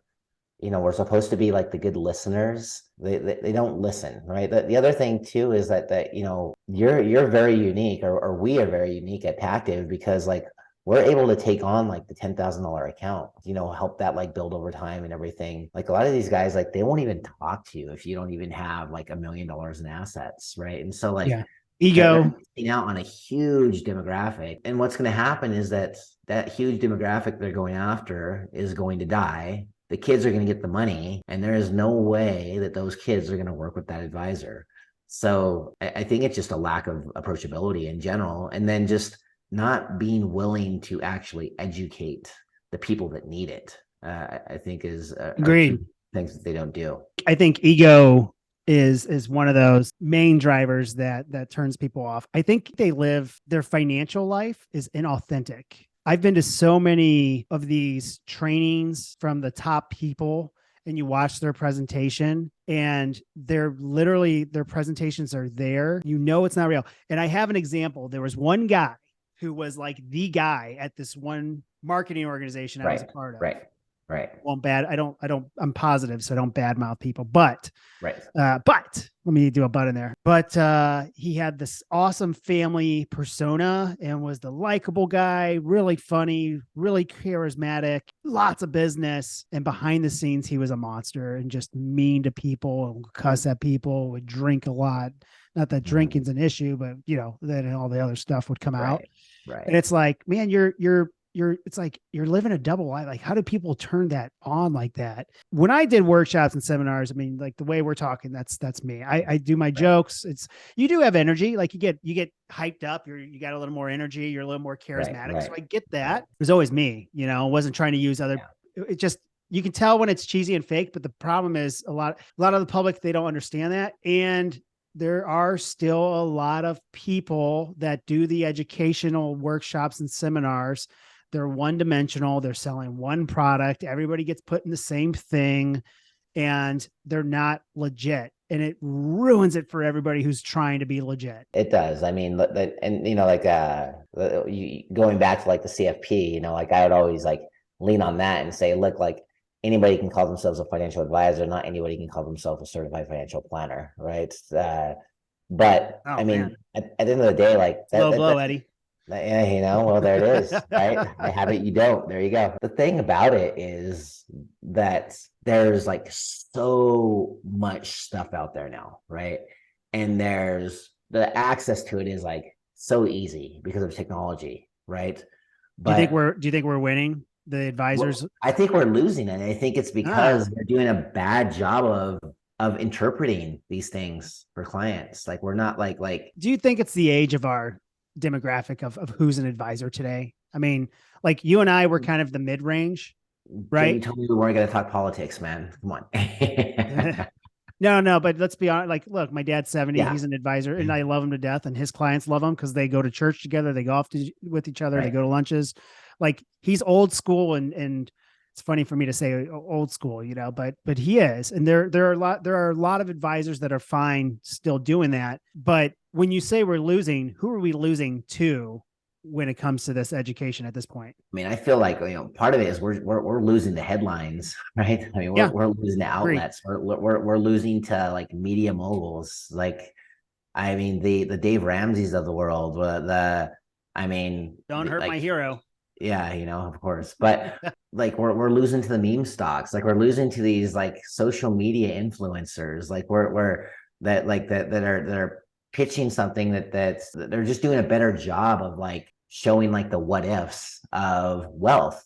supposed to be like the good listeners. They don't listen, right? The other thing too is that you're very unique, or we are very unique at Tactive because like we're able to take on like the $10,000 account, help that like build over time and everything. Like a lot of these guys, like they won't even talk to you if you don't even have like $1 million in assets, right? And so like Yeah. they're Ego. missing out on a huge demographic. And what's going to happen is that huge demographic they're going after is going to die. the kids are going to get the money, and there is no way that those kids are going to work with that advisor. So I think it's just a lack of approachability in general, and then just not being willing to actually educate the people that need it. I think are two Agreed. things that they don't do. I think ego is one of those main drivers that turns people off. I think their financial life is inauthentic. I've been to so many of these trainings from the top people, and you watch their presentation, and their presentations are there. You know, it's not real. And I have an example. There was one guy who was like the guy at this one marketing organization I was a part of. Right. Well, I'm positive, so I don't badmouth people, but Right. But let me do a but in there. But he had this awesome family persona and was the likable guy, really funny, really charismatic, lots of business. And behind the scenes, he was a monster and just mean to people and cuss at people, would drink a lot. Not that drinking's an issue, but then all the other stuff would come out. Right. And it's like, man, it's like you're living a double life. Like, how do people turn that on like that? When I did workshops and seminars, I mean, like the way we're talking, that's me. I do my jokes. You do have energy. Like you get hyped up. You got a little more energy. You're a little more charismatic. Right. So I get that. It was always me, wasn't trying to use other, it just, you can tell when it's cheesy and fake, but the problem is a lot of the public, they don't understand that. And there are still a lot of people that do the educational workshops and seminars. They're one-dimensional. They're selling one product. Everybody gets put in the same thing, and they're not legit. And it ruins it for everybody who's trying to be legit. It does. I mean, and going back to like the CFP, like I would always like lean on that and say, look, like anybody can call themselves a financial advisor. Not anybody can call themselves a certified financial planner, right? But I mean, at the end of the day, like low blow, Eddie. Yeah, well, there it is, right? I have it, you don't. There you go. The thing about it is that there's like so much stuff out there now, right? And there's the access to it is like so easy because of technology, right? But do you think we're winning the advisors? Well, I think we're losing it. I think it's because they're doing a bad job of interpreting these things for clients. Like we're not like. Do you think it's the age of our demographic of who's an advisor today? I mean, like you and I were kind of the mid-range, right? You told me we weren't going to talk politics, man. Come on. No, but let's be honest. Like, look, my dad's 70. Yeah. He's an advisor, and I love him to death. And his clients love him because they go to church together. They go off with each other. Right. They go to lunches. Like he's old school, and it's funny for me to say old school, but he is. And there are a lot of advisors that are fine still doing that. But when you say we're losing, who are we losing to when it comes to this education at this point? I mean, I feel like, part of it is we're losing the headlines, right? I mean, we're losing the outlets. We're losing to like media moguls. Like, I mean, the Dave Ramseys of the world, don't hurt my hero. Yeah, of course. But like we're losing to the meme stocks. Like we're losing to these like social media influencers. Like that are pitching something that they're just doing a better job of like showing like the what ifs of wealth,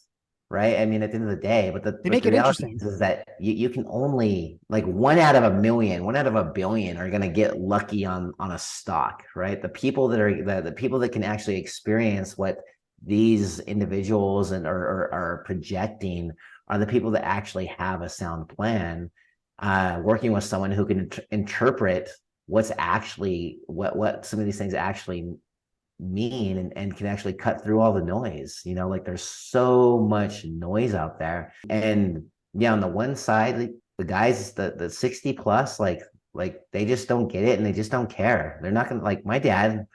right? I mean, at the end of the day, but they make it interesting is that you can only like 1 out of 1,000,000, 1 out of 1,000,000,000 are going to get lucky on a stock, right? The people that are the people that can actually experience what these individuals are projecting are the people that actually have a sound plan, working with someone who can interpret what's actually what some of these things actually mean and can actually cut through all the noise. Like there's so much noise out there. And yeah, on the one side, like, the guys, the 60 plus, like they just don't get it and they just don't care. They're not gonna, like my dad,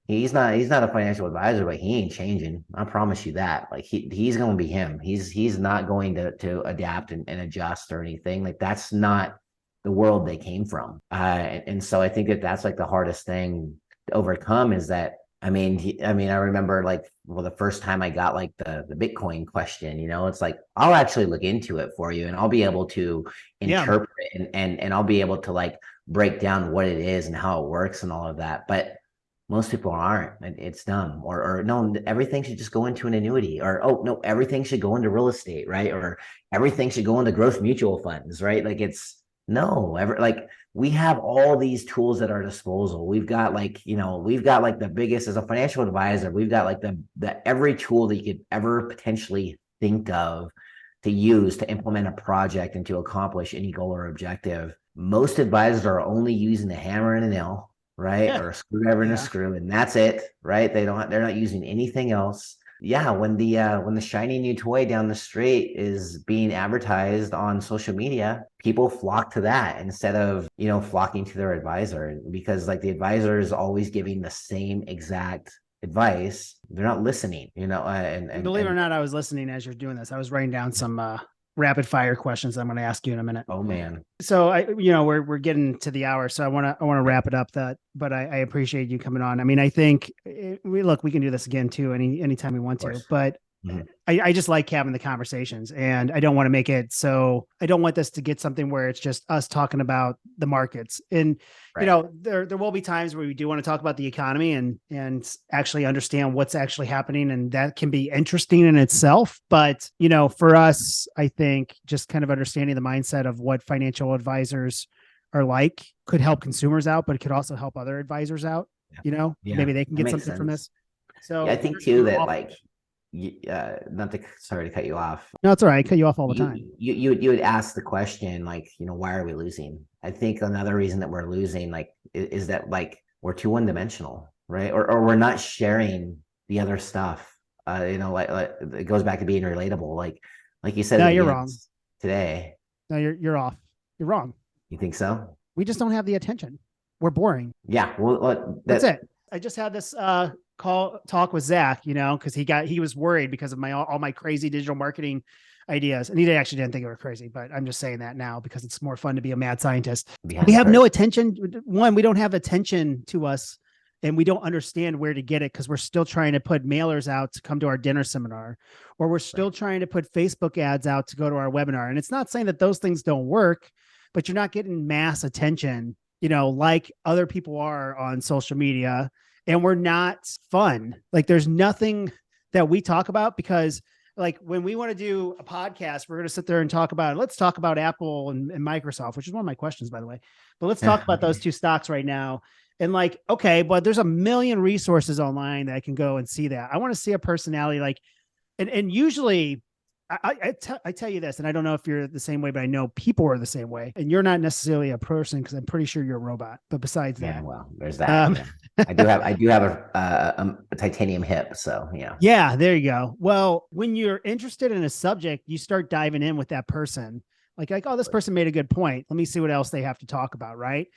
he's not a financial advisor, but he ain't changing. I promise you that. Like he's going to be him. He's not going to adapt and adjust or anything. Like that's not the world they came from. And so I think that's like the hardest thing to overcome is that, I mean, I remember like, well, the first time I got like the Bitcoin question, it's like, I'll actually look into it for you and I'll be able to interpret it and I'll be able to like break down what it is and how it works and all of that. But Most people aren't. It's dumb. Or no, everything should just go into an annuity. Or, oh, no, everything should go into real estate, right? Or everything should go into growth mutual funds, right? Like it's no, like we have all these tools at our disposal. We've got we've got like the biggest as a financial advisor, we've got like the every tool that you could ever potentially think of to use to implement a project and to accomplish any goal or objective. Most advisors are only using a hammer and a nail, right? Or a screwdriver and a screw, and that's it, right? They're not using anything else. Yeah, when the shiny new toy down the street is being advertised on social media, people flock to that instead of, flocking to their advisor, because like the advisor is always giving the same exact advice. They're not listening, and believe it or not, I was listening as you're doing this. I was writing down some rapid fire questions I'm going to ask you in a minute. Oh man. So we're getting to the hour, so I want to wrap it up but I appreciate you coming on. I mean, I think we can do this again too, anytime we want to, but mm-hmm. I just like having the conversations, and I don't want to make it so I don't want this to get something where it's just us talking about the markets. And, right. There will be times where we do want to talk about the economy and actually understand what's actually happening. And that can be interesting in itself. But, for us, I think just kind of understanding the mindset of what financial advisors are like could help consumers out, but it could also help other advisors out, maybe they can get something from this. So I think too that sorry to cut you off. No, it's all right. I cut you off all the time. You would ask the question, why are we losing? I think another reason that we're losing, is that we're too one-dimensional, right? Or we're not sharing the other stuff. It goes back to being relatable. Like you said, no, you're wrong today. No, you're off. You're wrong. You think so? We just don't have the attention. We're boring. Yeah. Well, that's it. I just had this talk with Zach, because he was worried because of all my crazy digital marketing ideas. And he actually didn't think it were crazy, but I'm just saying that now because it's more fun to be a mad scientist. We have no attention. One, we don't have attention to us, and we don't understand where to get it because we're still trying to put mailers out to come to our dinner seminar, or we're still trying to put Facebook ads out to go to our webinar. And it's not saying that those things don't work, but you're not getting mass attention, like other people are on social media. And we're not fun. There's nothing that we talk about because when we want to do a podcast, we're going to sit there and let's talk about Apple and Microsoft, which is one of my questions, by the way, but let's talk about those two stocks right now. And okay, but there's a million resources online that I can go and see that. I want to see a personality and usually I tell you this, and I don't know if you're the same way, but I know people are the same way. And you're not necessarily a person because I'm pretty sure you're a robot. But besides that, well, there's that. I do have a titanium hip, so yeah. Yeah, there you go. Well, when you're interested in a subject, you start diving in with that person. Oh, this person made a good point. Let me see what else they have to talk about, right?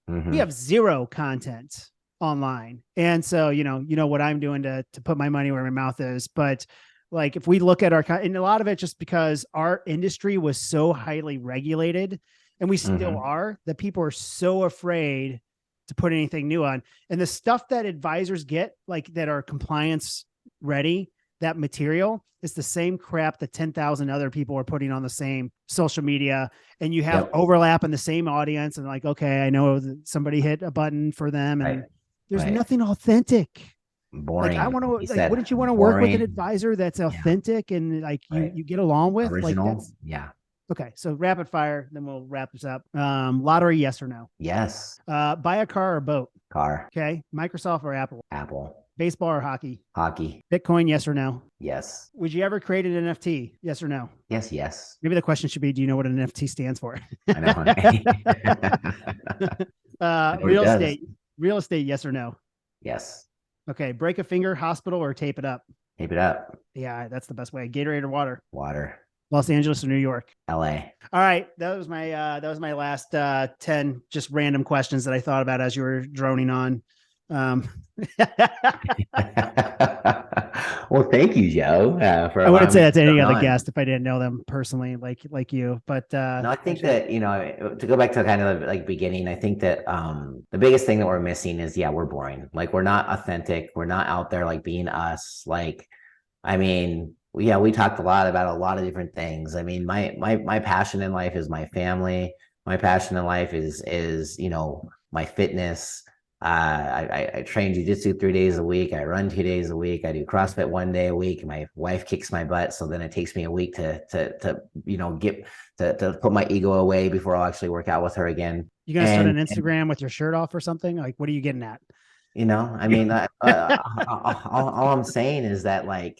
Mm-hmm. We have zero content online, and so you know what I'm doing to put my money where my mouth is, but. If we look at and a lot of it just because our industry was so highly regulated, and we still are, that people are so afraid to put anything new on. And the stuff that advisors get, that are compliance ready, that material is the same crap that 10,000 other people are putting on the same social media. And you have overlap in the same audience. And okay, I know that somebody hit a button for them, and there's nothing authentic. Boring. I want to wouldn't you want to work with an advisor that's authentic and you get along with? Original. Yeah. Okay. So rapid fire, then we'll wrap this up. Lottery, yes or no? Yes. Buy a car or boat? Car. Okay. Microsoft or Apple? Apple. Baseball or hockey? Hockey. Bitcoin, yes or no? Yes. Would you ever create an NFT? Yes or no? Yes. Maybe the question should be, do you know what an NFT stands for? I know. Real estate, yes or no? Yes. Okay. Break a finger, hospital, or tape it up? Tape it up. Yeah, that's the best way. Gatorade or water? Water. Los Angeles or New York? LA. All right. That was my last 10 just random questions that I thought about as you were droning on. Well, thank you, Joe. I wouldn't say that to any other guest if I didn't know them personally, like you. But no, I think that to go back to kind of beginning, I think that the biggest thing that we're missing is we're boring. We're not authentic. We're not out there being us. We talked a lot about a lot of different things. I mean, my passion in life is my family. My passion in life is my fitness. I train jujitsu 3 days a week. I run 2 days a week. I do CrossFit 1 day a week. My wife kicks my butt, so then it takes me a week to get to put my ego away before I'll actually work out with her again. You gonna start an Instagram with your shirt off or something? Like, what are you getting at? I mean, all I'm saying is that like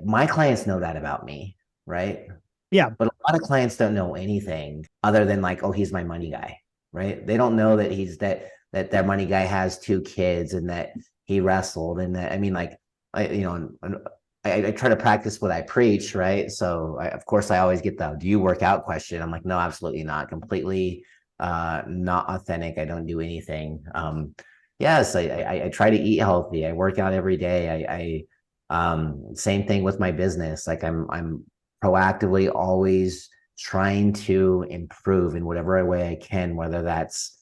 my clients know that about me, right? Yeah. But a lot of clients don't know anything other than like, oh, he's my money guy, right? They don't know that he's that their money guy has 2 kids and that he wrestled and that I mean, like I try to practice what I preach, right? So of course I always get the do you work out question. I'm like, no, absolutely not. Completely not authentic. I don't do anything. Yes, I try to eat healthy. I work out every day. Same thing with my business. Like I'm proactively always trying to improve in whatever way I can, whether that's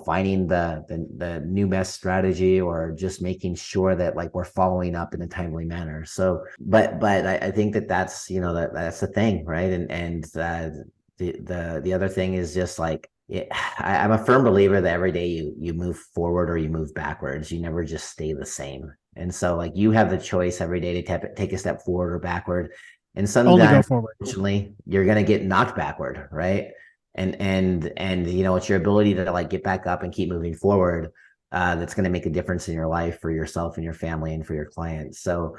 finding the new best strategy or just making sure that like we're following up in a timely manner. So, but I think that's that's the thing, right? And the other thing is just like I'm a firm believer that every day you move forward or you move backwards. You never just stay the same. And so like you have the choice every day to take a step forward or backward. And Only go sometimes, forward. unfortunately, you're gonna get knocked backward, right? And it's your ability to like get back up and keep moving forward that's going to make a difference in your life for yourself and your family and for your clients. So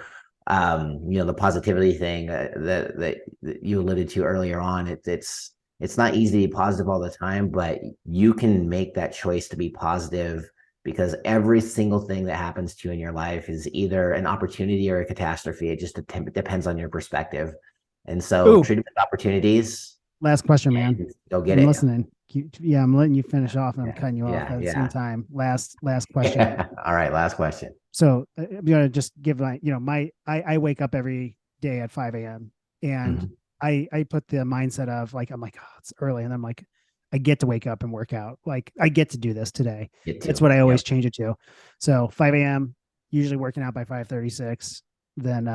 the positivity thing that you alluded to earlier on, it's not easy to be positive all the time, but you can make that choice to be positive because every single thing that happens to you in your life is either an opportunity or a catastrophe. It just depends on your perspective. And so treat them as opportunities. Last question, man. Go get I'm it. listening. Yeah, I'm letting you finish off and I'm cutting you off at the same time. Last question. All right, last question. So I'm gonna just give I wake up every day at 5 a.m. and I put the mindset of like I'm like, oh, it's early, and I'm like, I get to wake up and work out. Like I get to do this today. That's what I always change it to. So 5 a.m. usually working out by 5:36. Then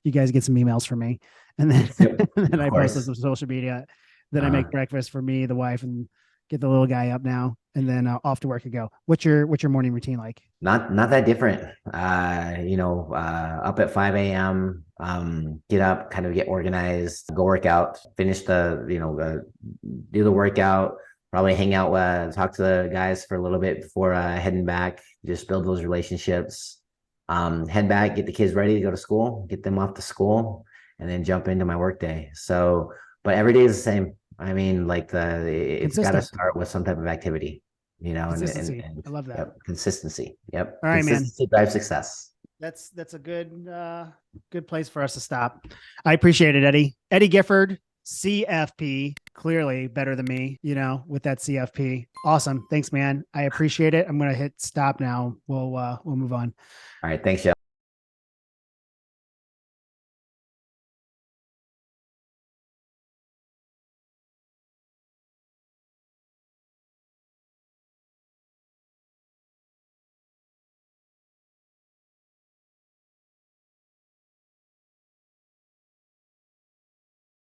you guys get some emails from me, and then then I post this on social media. Then I make breakfast for me, the wife, and get the little guy up now, and then off to work I go. What's your morning routine like? Not that different. Up at 5 a.m. Get up, kind of get organized, go work out, finish do the workout, probably hang out, talk to the guys for a little bit before heading back, just build those relationships. Head back, get the kids ready to go to school, get them off to school, and then jump into my workday. So, but every day is the same. I mean, like it's got to start with some type of activity, Consistency. and I love that. Yep, consistency. Yep. All right, consistency drives success. That's a good place for us to stop. I appreciate it, Eddy. Eddy Gifford, CFP, clearly better than me, with that CFP. Awesome. Thanks, man. I appreciate it. I'm going to hit stop now. We'll move on. All right. Thanks, Jeff.